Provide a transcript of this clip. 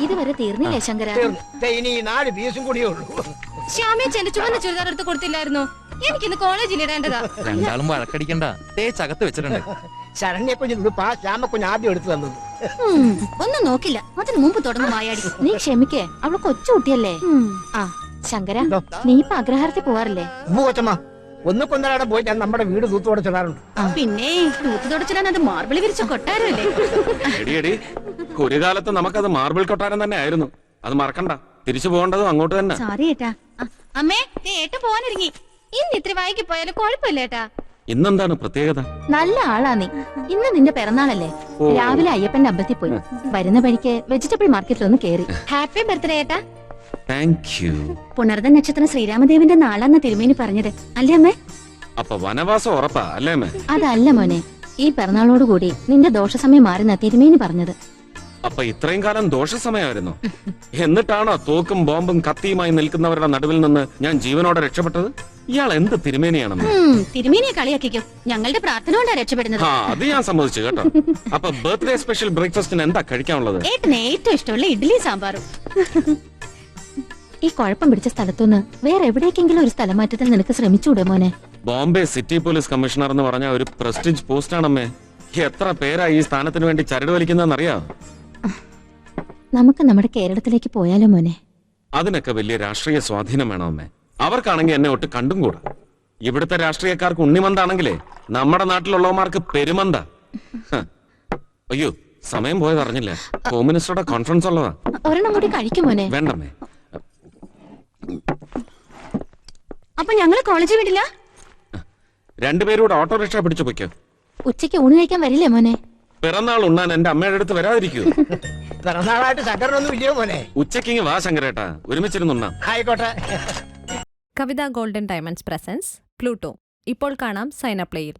ഇതുവരെ തീർന്നില്ലേ ശങ്കര? ഇനി 4 പീസും കൂടിയേ ഉള്ളൂ. ശ്യാമേച്ചന്റെ ചുവന്ന ചുരിദാർ എടുത്ത് കൊടുത്തില്ലായിരുന്നോ? എനിക്കിന്ന് കോളേജിൽ ഇടേണ്ടതാ. രണ്ടാളും വഴക്കടിക്കണ്ട, തേച്ചകത്ത് വെച്ചിട്ടുണ്ട്. ശരണ്യെ കുഞ്ഞിനുടുപ്പാ ശ്യാമക്കുഞ്ഞ് ആദ്യം എടുത്തു തന്നത്. ഒന്നും നോക്കില്ല, അതിന് മുമ്പ് തുടങ്ങും വായാടി. നീ ക്ഷമിക്കേ, അവള് കൊച്ചുകുട്ടിയല്ലേ. ആ ശങ്കര, നീ ഇപ്പൊ അഗ്രഹാരത്തിൽ പോവാറില്ലേ? കൊച്ചമ്മ ഒന്ന് കൊന്നരാടെ പോയി ഞാൻ നമ്മുടെ വീട് തൂത്ത് തുടച്ചിടാറുണ്ട്. പിന്നെ തൂത്ത് തുടച്ചിടാൻ അത് മാർബിൾ വിരിച്ച കൊട്ടാരല്ലേ? എടി ഒരു കാലത്ത് നമുക്കത് മാർബിൾ കൊട്ടാരം തന്നെ ആയിരുന്നു. അത് മറക്കണ്ട, തിരിച്ചു പോകേണ്ടതും അങ്ങോട്ട് തന്നെ. സോറി ഏട്ടാ. അമ്മേ, ഏട്ട പോവാനിറങ്ങി. ഇന്ന് ഇത്തിരി വൈകി പോയാലും കുഴപ്പമില്ല ഏട്ടാ. ഇന്നെന്താണ് പ്രത്യേകത? നല്ല ആളാ നീ. ഇന്ന് നിന്റെ പിറന്നാളല്ലേ? രാവിലെ അയ്യപ്പന്റെ അമ്പലത്തിൽ പോയി വരുന്ന വഴിക്ക് വെജിറ്റബിൾ മാർക്കറ്റിൽ ഒന്ന് കേറി. ഹാപ്പി ബർത്ത്ഡേ ഏട്ടാ. Thank you. പുണർദ നക്ഷത്രം ശ്രീരാമദേവന്റെ നാളാന്ന തിരുമേനി പറഞ്ഞത് അല്ലേ അമ്മേ? അപ്പൊ വനവാസം ഉറപ്പാ അല്ലേ അമ്മേ? അതല്ല മോനെ, ഈ പിറന്നാളോടുകൂടി നിന്റെ ദോഷസമയം മാറുന്ന തിരുമേനി പറഞ്ഞത്. അപ്പൊ ഇത്രയും കാലം ദോഷസമയമായിരുന്നു. എന്നിട്ടാണോ തോക്കും ബോംബും കത്തിയുമായി നിൽക്കുന്നവരുടെ നടുവിൽ നിന്ന് ഞാൻ ജീവനോടെ രക്ഷപ്പെട്ടത്? ഇയാൾ എന്ത് തിരുമേനിയാണെന്ന്. തിരുമേനിയെ കളിയാക്കിക്കോ, ഞങ്ങളുടെ പ്രാർത്ഥന കൊണ്ടാ രക്ഷപ്പെടുന്നത്. ആ, അത് ഞാൻ സമ്മതിച്ചു കേട്ടോ. അപ്പൊ ബർത്ത്ഡേ സ്പെഷ്യൽ ബ്രേക്ക്ഫാസ്റ്റിന് എന്താ കഴിക്കാനുള്ളത്? ഏട്ടന് ഏറ്റവും ഇഷ്ടമുള്ള ഇഡ്ഡലി സാമ്പാറും. ഈ കുഴപ്പം പിടിച്ച സ്ഥലത്തുനിന്ന് വേറെ എവിടേക്കെങ്കിലും ഒരു സ്ഥലമാറ്റത്തിൽ നിനക്ക് ശ്രമിച്ചൂടെ മോനെ? ബോംബെ സിറ്റി പോലീസ് കമ്മീഷണർ എന്ന് പറഞ്ഞ ഒരു പ്രസ്റ്റീജ് പോസ്റ്റ് ആണമ്മേ. എത്ര പേരാ ഈ സ്ഥാനത്തിന് വേണ്ടി ചരട് വലിക്കുന്നറിയാം. നമുക്ക് നമ്മുടെ കേരളത്തിലേക്ക് പോയാലോ മോനെ? അതിനൊക്കെ വലിയ രാഷ്ട്രീയ സ്വാധീനം വേണം അമ്മേ. അവർക്കാണെങ്കിൽ എന്നെ ഒട്ട് കണ്ടും കൂടാ. ഇവിടുത്തെ രാഷ്ട്രീയക്കാർക്ക് ഉണ്ണിമന്താണെങ്കിലേ നമ്മുടെ നാട്ടിലുള്ളവന്മാർക്ക് പെരുമന്ത. അയ്യോ, സമയം പോയത് അറിഞ്ഞില്ല. ഹോം മിനിസ്റ്ററുടെ കോൺഫറൻസ് ഉള്ളതാ. ഒരെണ്ണം കൂടി കഴിക്കും മോനെ. വേണ്ടമ്മേ. അപ്പൊ ഞങ്ങള് കോളേജിൽ വിടില്ല? രണ്ടുപേരൂടെ ഓട്ടോറിക്ഷ പിടിച്ചു പൊയ്ക്കോ. ഉച്ചയ്ക്ക് ഊണ് കഴിക്കാൻ വരില്ലേ മോനെ? പിറന്നാൾ ഉണ്ണാൻ എന്റെ അമ്മയുടെ അടുത്ത് വരാതിരിക്കൂ. പിറന്നാളായിട്ട് ശങ്കരനൊന്നും ഇല്ലയോ മോനെ? ഉച്ചക്കിങ് വാ ശങ്കരേട്ടാ, ഒരുമിച്ചിരുന്നുണ്ണാം. ആയിക്കോട്ടെ. കവിത ഗോൾഡൻ ഡയമണ്ട്സ് പ്രസൻസ് പ്ലൂട്ടോ ഇപ്പോൾ കാണാം സൈന പ്ലേയിൽ.